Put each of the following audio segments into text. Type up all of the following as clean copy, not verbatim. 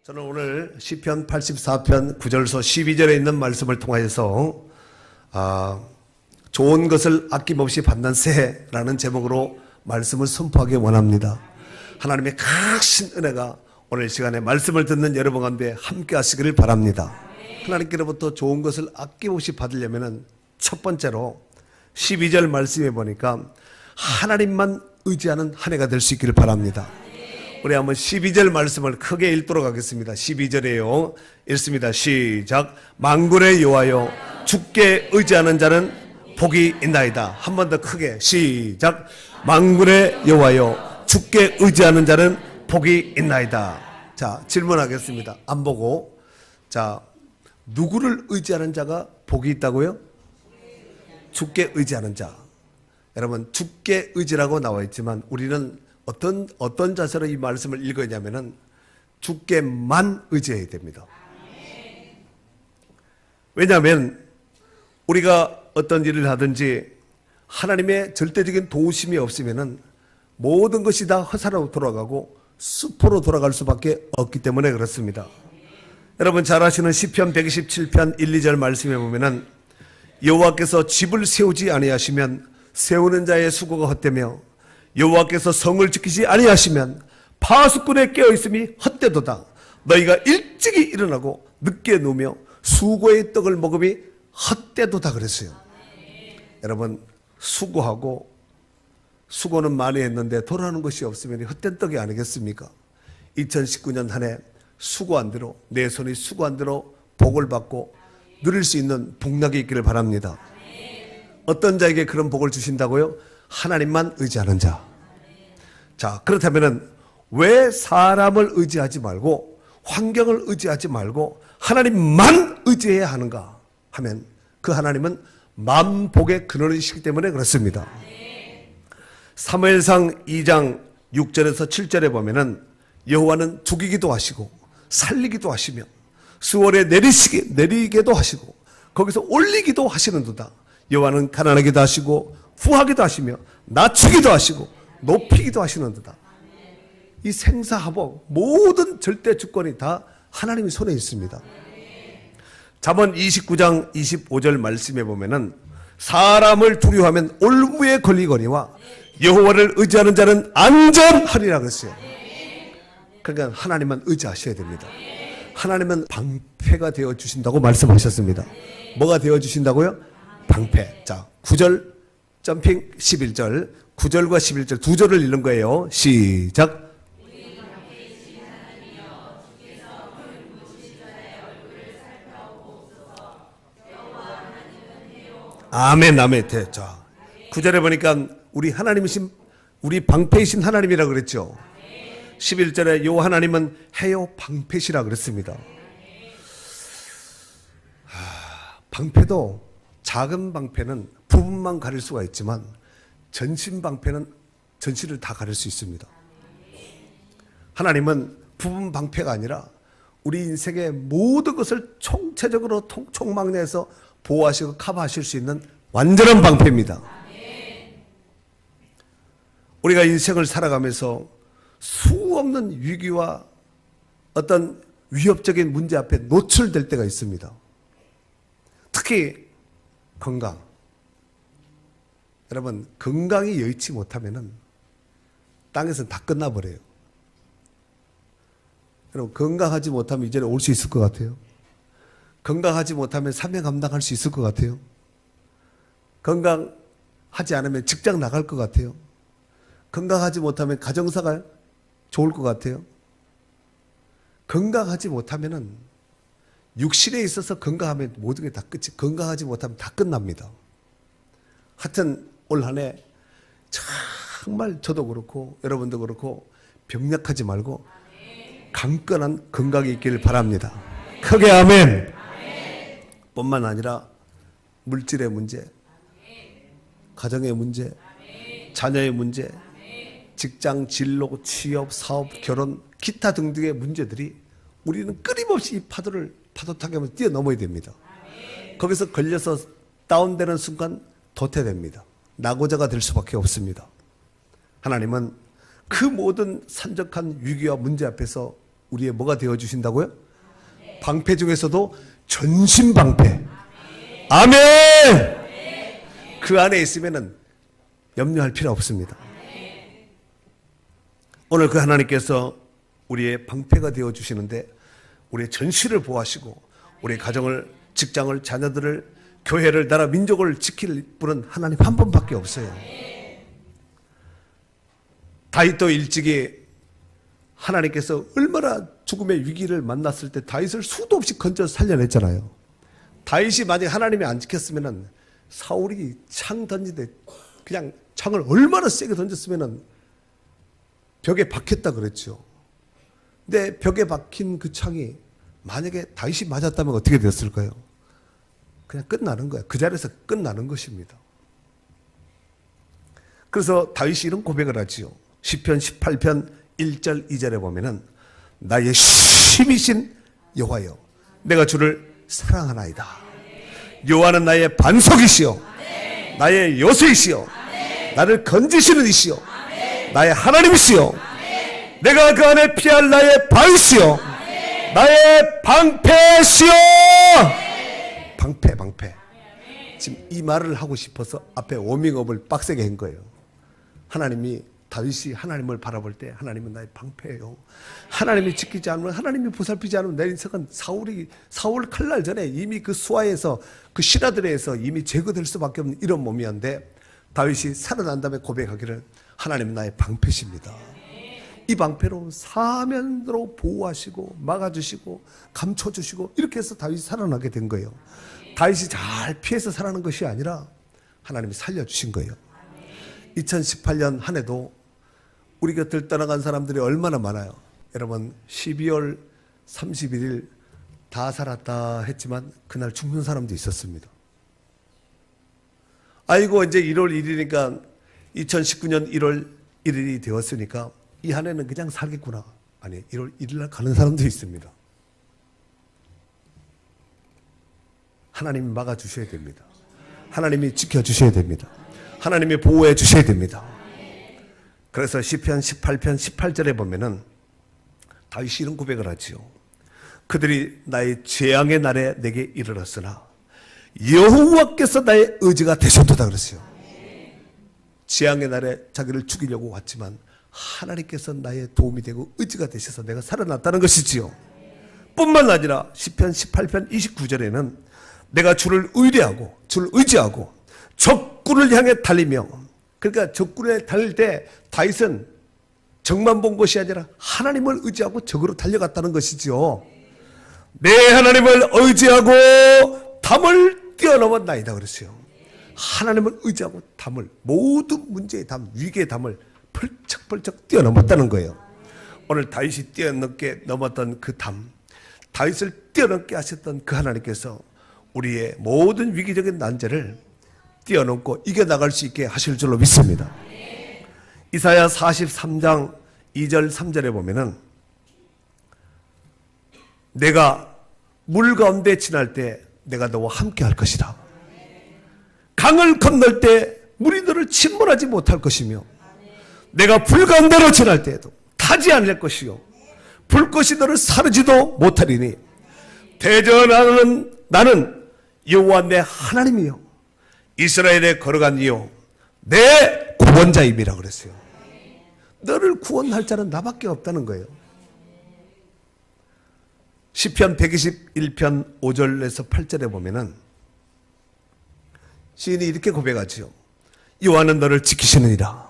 저는 오늘 시편 84편 9절서 12절에 있는 말씀을 통하여서 좋은 것을 아낌없이 받는 새해라는 제목으로 말씀을 선포하기 원합니다. 하나님의 크신 은혜가 오늘 시간에 말씀을 듣는 여러분 가운데 함께 하시기를 바랍니다. 하나님께로부터 좋은 것을 아낌없이 받으려면 첫 번째로 12절 말씀에 보니까 하나님만 의지하는 한 해가 될 수 있기를 바랍니다. 우리 한번 12절 말씀을 크게 읽도록 하겠습니다. 12절에요. 읽습니다. 시작. 만군의 여호와여 주께 의지하는 자는 복이 있나이다. 한 번 더 크게 시작. 만군의 여호와여 주께 의지하는 자는 복이 있나이다. 자, 질문하겠습니다. 안 보고. 자, 누구를 의지하는 자가 복이 있다고요? 주께 의지하는 자. 여러분, 주께 의지라고 나와 있지만 우리는 어떤 자세로 이 말씀을 읽었냐면은 주께만 의지해야 됩니다. 왜냐하면 우리가 어떤 일을 하든지 하나님의 절대적인 도우심이 없으면은 모든 것이 다 허사로 돌아가고 수포로 돌아갈 수밖에 없기 때문에 그렇습니다. 여러분 잘 아시는 시편 127편 1, 2절 말씀에 보면은 여호와께서 집을 세우지 아니하시면 세우는 자의 수고가 헛되며 여호와께서 성을 지키지 아니하시면 파수꾼의 깨어있음이 헛되도다. 너희가 일찍이 일어나고 늦게 누우며 수고의 떡을 먹음이 헛되도다 그랬어요. 여러분 수고하고 수고는 많이 했는데 돌아오는 것이 없으면 헛된 떡이 아니겠습니까? 2019년 한 해 수고한 대로 내 손이 수고한 대로 복을 받고 누릴 수 있는 복락이 있기를 바랍니다. 어떤 자에게 그런 복을 주신다고요? 하나님만 의지하는 자. 자, 그렇다면은 왜 사람을 의지하지 말고 환경을 의지하지 말고 하나님만 의지해야 하는가 하면 그 하나님은 만복의 근원이시기 때문에 그렇습니다. 사무엘상 2장 6절에서 7절에 보면은 여호와는 죽이기도 하시고 살리기도 하시며 수월에 내리게도 하시고 거기서 올리기도 하시는도다. 여호와는 가난하기도 하시고 부하기도 하시며 낮추기도 하시고 높이기도 하시는도다. 이 생사하복 모든 절대 주권이 다 하나님의 손에 있습니다. 잠언 29장 25절 말씀에 보면은 사람을 두려워하면 올무에 걸리거니와 여호와를 의지하는 자는 안전하리라 그랬어요. 그러니까 하나님만 의지하셔야 됩니다. 하나님은 방패가 되어 주신다고 말씀하셨습니다. 뭐가 되어 주신다고요? 방패. 자, 9절 점핑 11절 9절과 11절 두 절을 읽는 거예요. 시작. 아멘 아멘. 자, 9절에 보니까 우리 하나님이신 우리 방패이신 하나님이라 그랬죠. 11절에 요 하나님은 해요 방패시라 그랬습니다. 방패도 작은 방패는 부분만 가릴 수가 있지만 전신 방패는 전신을 다 가릴 수 있습니다. 하나님은 부분 방패가 아니라 우리 인생의 모든 것을 총체적으로 총망라해서 보호하시고 커버하실 수 있는 완전한 방패입니다. 우리가 인생을 살아가면서 수없는 위기와 어떤 위협적인 문제 앞에 노출될 때가 있습니다. 특히 건강. 여러분 건강이 여의치 못하면은 땅에서는 다 끝나버려요. 여러분 건강하지 못하면 이제는 올 수 있을 것 같아요? 건강하지 못하면 사명 감당할 수 있을 것 같아요? 건강하지 않으면 직장 나갈 것 같아요? 건강하지 못하면 가정사가 좋을 것 같아요? 건강하지 못하면은 육신에 있어서 건강하면 모든 게 다 끝이, 건강하지 못하면 다 끝납니다. 하여튼 올 한 해 정말 저도 그렇고 여러분도 그렇고 병약하지 말고 강건한 건강이 있기를 바랍니다. 크게 아멘. 뿐만 아니라 물질의 문제, 가정의 문제, 자녀의 문제, 직장, 진로, 취업, 사업, 결혼, 기타 등등의 문제들이 우리는 끊임없이 이 파도 타기하면서 뛰어넘어야 됩니다. 거기서 걸려서 다운되는 순간 도태됩니다. 낙오자가 될 수밖에 없습니다. 하나님은 그 모든 산적한 위기와 문제 앞에서 우리의 뭐가 되어주신다고요? 방패 중에서도 전신방패. 아멘! 그 안에 있으면은 염려할 필요 없습니다. 오늘 그 하나님께서 우리의 방패가 되어주시는데 우리의 전시를 보호하시고 우리의 가정을, 직장을, 자녀들을, 교회를, 나라, 민족을 지킬 분은 하나님 한 분밖에 없어요. 다윗도 일찍이 하나님께서 얼마나 죽음의 위기를 만났을 때 다윗을 수도 없이 건져 살려냈잖아요. 다윗이 만약 하나님이 안 지켰으면 사울이 창 던지되 그냥 창을 얼마나 세게 던졌으면 벽에 박혔다 그랬죠. 근데 벽에 박힌 그 창이 만약에 다윗이 맞았다면 어떻게 됐을까요? 그냥 끝나는 거야. 그 자리에서 끝나는 것입니다. 그래서 다윗이 이런 고백을 하지요. 시편 18편 1절 2절에 보면은 나의 힘이신 여호와여 내가 주를 사랑하나이다. 여호와는 나의 반석이시요 나의 요새이시요 나를 건지시는 이시요 나의 하나님이시요 내가 그 안에 피할 나의 바위시요 나의 방패시요. 방패. 지금 이 말을 하고 싶어서 앞에 워밍업을 빡세게 한 거예요. 하나님이 다윗이 하나님을 바라볼 때 하나님은 나의 방패예요. 하나님이 지키지 않으면, 하나님이 보살피지 않으면 내 인생은 사울 칼날 전에 이미 그 수하에서 그 신하들에서 이미 제거될 수밖에 없는 이런 몸이었는데 다윗이 살아난 다음에 고백하기를 하나님은 나의 방패십니다. 이 방패로 사면으로 보호하시고 막아주시고 감춰주시고 이렇게 해서 다윗이 살아나게 된 거예요. 다윗이 잘 피해서 살아난 것이 아니라 하나님이 살려주신 거예요. 2018년 한 해도 우리 곁을 떠나간 사람들이 얼마나 많아요. 여러분 12월 31일 다 살았다 했지만 그날 죽는 사람도 있었습니다. 아이고 이제 1월 1일이니까 2019년 1월 1일이 되었으니까 이 한 해는 그냥 살겠구나. 아니 1월 1일 날 가는 사람도 있습니다. 하나님이 막아주셔야 됩니다. 하나님이 지켜주셔야 됩니다. 하나님이 보호해 주셔야 됩니다. 그래서 시편 18편 18절에 보면은 다윗이 이런 고백을 하지요. 그들이 나의 재앙의 날에 내게 이르렀으나 여호와께서 나의 의지가 되셨도다 그랬어요. 재앙의 날에 자기를 죽이려고 왔지만 하나님께서 나의 도움이 되고 의지가 되셔서 내가 살아났다는 것이지요. 뿐만 아니라 시편 18편 29절에는 내가 주를 의뢰하고 주를 의지하고 적군을 향해 달리며, 그러니까 적군에 달릴 때 다윗은 적만 본 것이 아니라 하나님을 의지하고 적으로 달려갔다는 것이지요. 내 하나님을 의지하고 담을 뛰어넘었나이다 그랬어요. 하나님을 의지하고 담을, 모든 문제의 담, 위기의 담을 펄쩍펄쩍 뛰어넘었다는 거예요. 오늘 다윗이 뛰어넘게 넘었던 그 담, 다윗을 뛰어넘게 하셨던 그 하나님께서 우리의 모든 위기적인 난제를 뛰어넘고 이겨나갈 수 있게 하실 줄로 믿습니다. 이사야 43장 2절 3절에 보면은 내가 물 가운데 지날 때 내가 너와 함께 할 것이다. 강을 건널 때 물이 너를 침몰하지 못할 것이며 내가 불 가운데로 지날 때에도 타지 않을 것이요 불꽃이 너를 사르지도 못하리니 대전하는 나는 여호와 내 하나님이요 이스라엘에 걸어간 이요 내 구원자임이라 그랬어요. 너를 구원할 자는 나밖에 없다는 거예요. 시편 121편 5절에서 8절에 보면은 시인이 이렇게 고백하지요. 여호와는 너를 지키시느니라.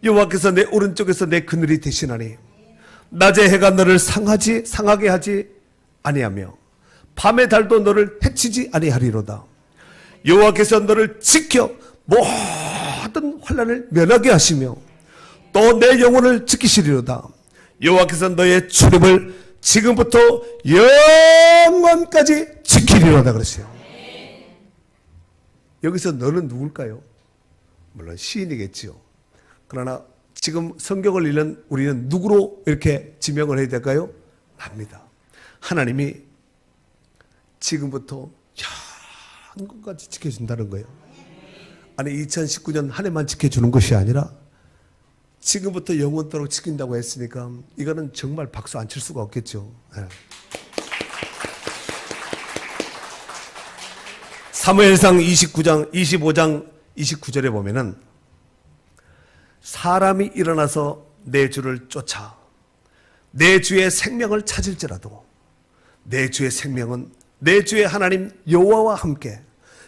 여호와께서 내 오른쪽에서 내 그늘이 되시나니 낮에 해가 너를 상하게 하지 아니하며 밤의 달도 너를 해치지 아니하리로다. 여호와께서 너를 지켜 모든 환난을 면하게 하시며 또 내 영혼을 지키시리로다. 여호와께서 너의 출입을 지금부터 영원까지 지키리로다 그랬어요. 여기서 너는 누굴까요? 물론 시인이겠지요. 그러나 지금 성경을 읽는 우리는 누구로 이렇게 지명을 해야 될까요? 납니다. 하나님이 지금부터 영원까지 지켜준다는 거예요. 아니 2019년 한 해만 지켜주는 것이 아니라 지금부터 영원토록 지킨다고 했으니까 이거는 정말 박수 안 칠 수가 없겠죠. 네. 사무엘상 25장 29절에 보면은 사람이 일어나서 내 주를 쫓아 내 주의 생명을 찾을지라도 내 주의 생명은 내 주의 하나님 여호와와 함께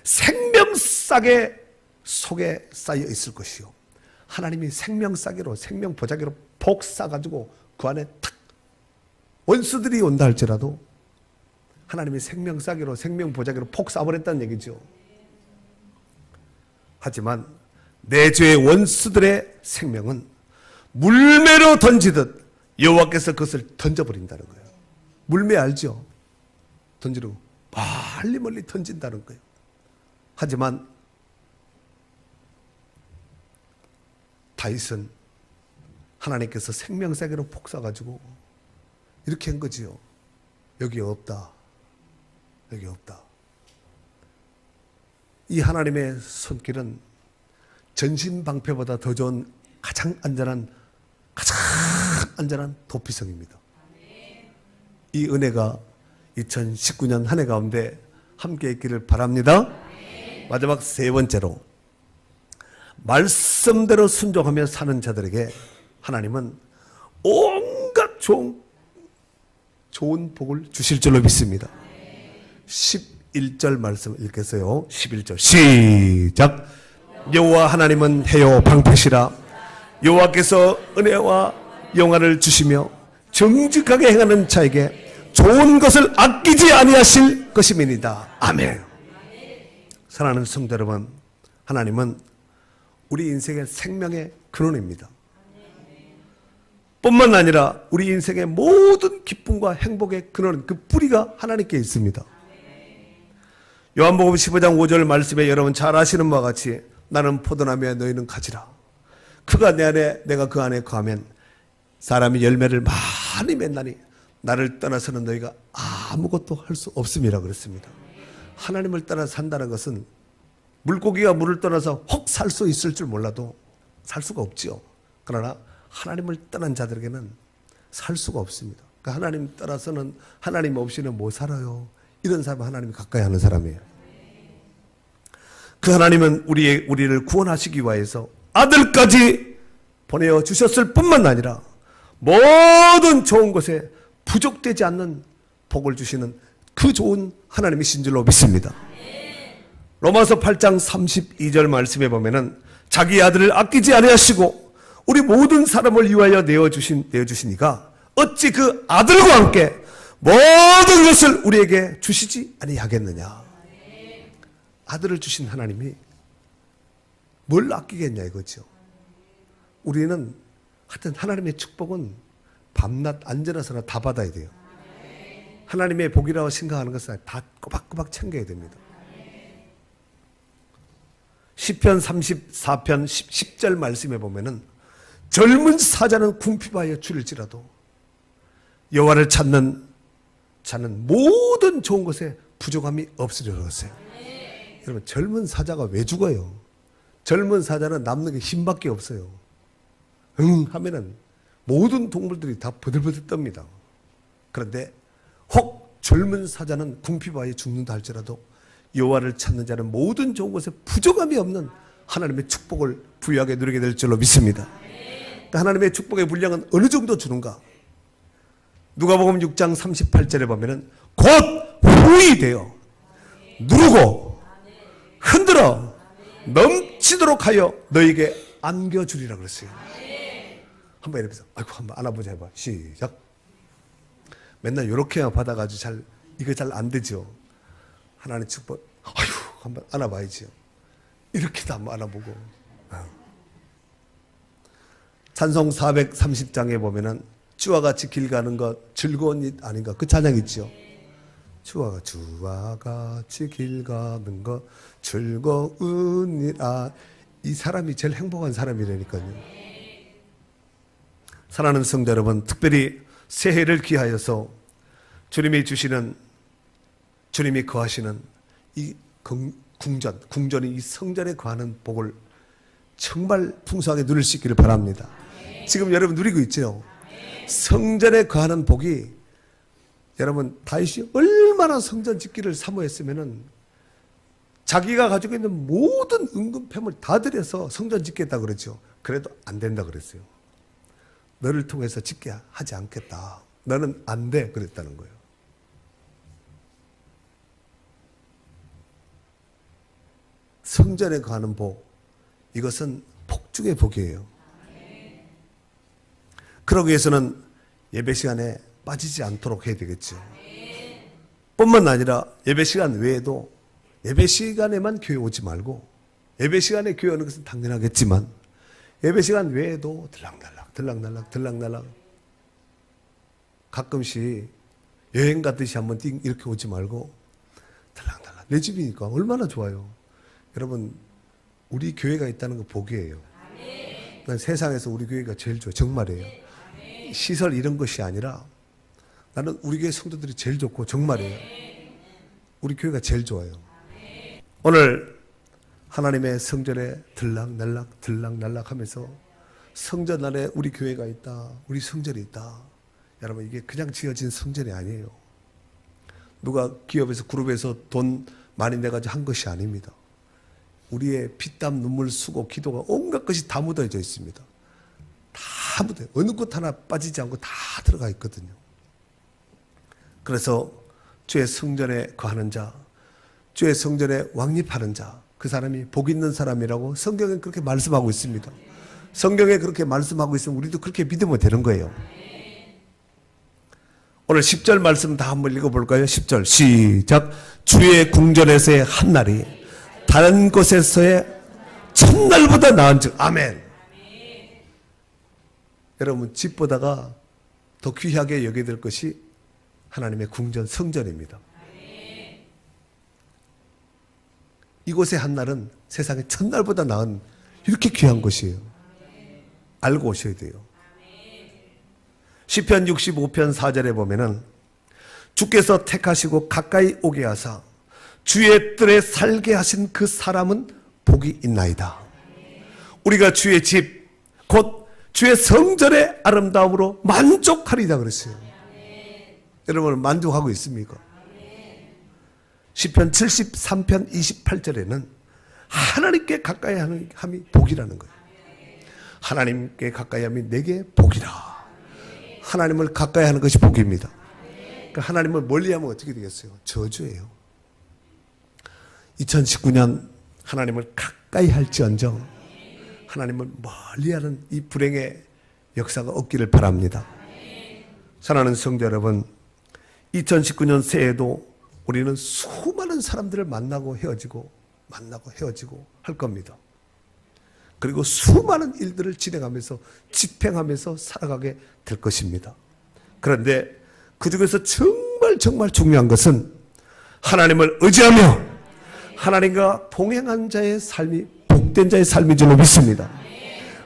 생명싸개 속에 쌓여 있을 것이요. 하나님이 생명싸개로 생명보자기로 복 싸가지고 그 안에 탁 원수들이 온다 할지라도 하나님이 생명싸개로 생명보자기로 폭 쏴버렸다는 얘기죠. 하지만 내 죄의 원수들의 생명은 물매로 던지듯 여호와께서 그것을 던져버린다는 거예요. 물매 알죠? 던지고 멀리 던진다는 거예요. 하지만 다윗은 하나님께서 생명싸개로 폭 쏴가지고 이렇게 한 거지요. 여기 없다. 여기 없다. 이 하나님의 손길은 전신방패보다 더 좋은 가장 안전한 도피성입니다. 이 은혜가 2019년 한 해 가운데 함께 있기를 바랍니다. 마지막 세 번째로 말씀대로 순종하며 사는 자들에게 하나님은 온갖 좋은 복을 주실 줄로 믿습니다. 11절 말씀 읽겠어요. 11절 시작. 여호와 하나님은 해요 방패시라. 여호와께서 은혜와 영화를 주시며 정직하게 행하는 자에게 좋은 것을 아끼지 아니하실 것임이니이다. 아멘. 사랑하는 성도 여러분, 하나님은 우리 인생의 생명의 근원입니다. 뿐만 아니라 우리 인생의 모든 기쁨과 행복의 근원, 그 뿌리가 하나님께 있습니다. 요한복음 15장 5절 말씀에 여러분 잘 아시는 바와 같이 나는 포도나무에 너희는 가지라. 그가 내 안에 내가 그 안에 거하면 사람이 열매를 많이 맺나니 나를 떠나서는 너희가 아무것도 할 수 없음이라 그랬습니다. 하나님을 떠나 산다는 것은 물고기가 물을 떠나서 혹 살 수 있을 줄 몰라도 살 수가 없지요. 그러나 하나님을 떠난 자들에게는 살 수가 없습니다. 그러니까 하나님 따라서는 하나님 없이는 못 살아요. 이런 사람은 하나님이 가까이 하는 사람이에요. 그 하나님은 우리를 구원하시기 위해서 아들까지 보내어 주셨을 뿐만 아니라 모든 좋은 것에 부족되지 않는 복을 주시는 그 좋은 하나님이신 줄로 믿습니다. 로마서 8장 32절 말씀에 보면은 자기 아들을 아끼지 아니하시고 우리 모든 사람을 위하여 내어주시니까 어찌 그 아들과 함께 모든 것을 우리에게 주시지 아니하겠느냐. 아들을 주신 하나님이 뭘 아끼겠냐 이거죠. 우리는 하여튼 하나님의 축복은 밤낮 안전하서나 다 받아야 돼요. 하나님의 복이라고 생각하는 것은 다 꼬박꼬박 챙겨야 됩니다. 시편 34편 10절 말씀에 보면은 젊은 사자는 궁핍하여 줄일지라도 여호와를 찾는 자는 모든 좋은 것에 부족함이 없으리라 그랬어요. 여러분 젊은 사자가 왜 죽어요? 젊은 사자는 남는 게 힘밖에 없어요. 하면은 모든 동물들이 다 버들버들 떱니다. 그런데 혹 젊은 사자는 궁핍하여 죽는다 할지라도 여호와를 찾는 자는 모든 좋은 것에 부족함이 없는 하나님의 축복을 부유하게 누리게 될 줄로 믿습니다. 하나님의 축복의 분량은 어느 정도 주는가? 누가복음 6장 38절에 보면은 곧 후히 되어 누르고 흔들어 넘치도록 하여 너에게 안겨주리라 그랬어요. 한번 이러면서 한번 안아보자 해봐. 시작. 맨날 이렇게만 받아가지고 이거 잘 안 되죠. 하나님 축복 한번 안아봐야죠. 이렇게도 한번 안아보고. 찬송 430장에 보면은 주와 같이 길 가는 것 즐거운 일 아닌가 그 찬양 있죠. 주와 같이 길 가는 것 즐거운 일 이 사람이 제일 행복한 사람이라니까요. 사랑하는 성도 여러분, 특별히 새해를 기하여서 주님이 주시는 주님이 거하시는 이 궁전이 이 성전에 거하는 복을 정말 풍성하게 누릴 수 있기를 바랍니다. 지금 여러분 누리고 있죠. 성전에 거하는 복이, 여러분 다윗이 얼마나 성전 짓기를 사모했으면은 자기가 가지고 있는 모든 은금패물 다 들여서 성전 짓겠다 그러죠. 그래도 안 된다 그랬어요. 너를 통해서 짓게 하지 않겠다. 너는 안 돼 그랬다는 거예요. 성전에 거하는 복, 이것은 복중의 복이에요. 그러기 위해서는 예배 시간에 빠지지 않도록 해야 되겠죠. 뿐만 아니라 예배 시간 외에도 예배 시간에만 교회 오지 말고, 예배 시간에 교회 오는 것은 당연하겠지만 예배 시간 외에도 들락날락 가끔씩 여행 가듯이 한번 이렇게 오지 말고 들락날락, 내 집이니까 얼마나 좋아요. 여러분, 우리 교회가 있다는 거 복이에요. 난 세상에서 우리 교회가 제일 좋아요. 정말이에요. 시설 이런 것이 아니라 나는 우리 교회 성도들이 제일 좋고 정말이에요. 우리 교회가 제일 좋아요. 오늘 하나님의 성전에 들락날락 하면서 성전 안에 우리 교회가 있다, 우리 성전이 있다. 여러분, 이게 그냥 지어진 성전이 아니에요. 누가 기업에서 그룹에서 돈 많이 내가지고 한 것이 아닙니다. 우리의 피땀 눈물 수고 기도가 온갖 것이 다 묻어져 있습니다. 다 묻어요. 어느 것 하나 빠지지 않고 다 들어가 있거든요. 그래서 주의 성전에 거하는 자, 주의 성전에 왕립하는 자, 그 사람이 복 있는 사람이라고 성경에 그렇게 말씀하고 있습니다. 성경에 그렇게 말씀하고 있으면 우리도 그렇게 믿으면 되는 거예요. 오늘 10절 말씀 다 한번 읽어볼까요? 10절 시작. 주의 궁전에서의 한날이 다른 곳에서의 첫날보다 나은즉. 아멘. 여러분, 집보다가 더 귀하게 여겨야 될 것이 하나님의 궁전, 성전입니다. 이곳의 한날은 세상의 첫날보다 나은, 이렇게 귀한 것이에요. 알고 오셔야 돼요. 시편 65편 4절에 보면은 주께서 택하시고 가까이 오게 하사 주의 뜰에 살게 하신 그 사람은 복이 있나이다. 우리가 주의 집, 곧 주의 성전의 아름다움으로 만족하리다 그랬어요. 여러분, 만족하고 있습니까? 시편 73편 28절에는 하나님께 가까이 함이 복이라는 거예요. 하나님께 가까이 함이 내게 복이라. 하나님을 가까이 하는 것이 복입니다. 그러니까 하나님을 멀리하면 어떻게 되겠어요? 저주예요. 2019년 하나님을 가까이 할지언정 하나님을 멀리하는 이 불행의 역사가 없기를 바랍니다. 사랑하는 성도 여러분, 2019년 새해에도 우리는 수많은 사람들을 만나고 헤어지고 할 겁니다. 그리고 수많은 일들을 진행하면서 집행하면서 살아가게 될 것입니다. 그런데 그 중에서 정말 중요한 것은 하나님을 의지하며 하나님과 동행한 자의 삶이 복된 자의 삶인 줄로 믿습니다.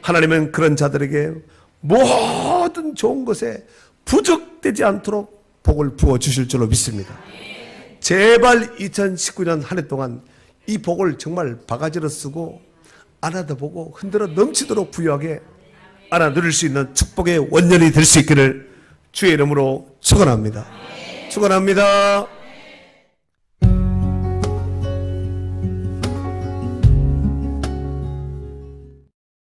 하나님은 그런 자들에게 모든 좋은 것에 부족되지 않도록 복을 부어주실 줄로 믿습니다. 제발 2019년 한 해 동안 이 복을 정말 바가지로 쓰고 안아다 보고 흔들어 넘치도록 부유하게 안아 누릴 수 있는 축복의 원년이 될 수 있기를 주의 이름으로 축원합니다. 축원합니다.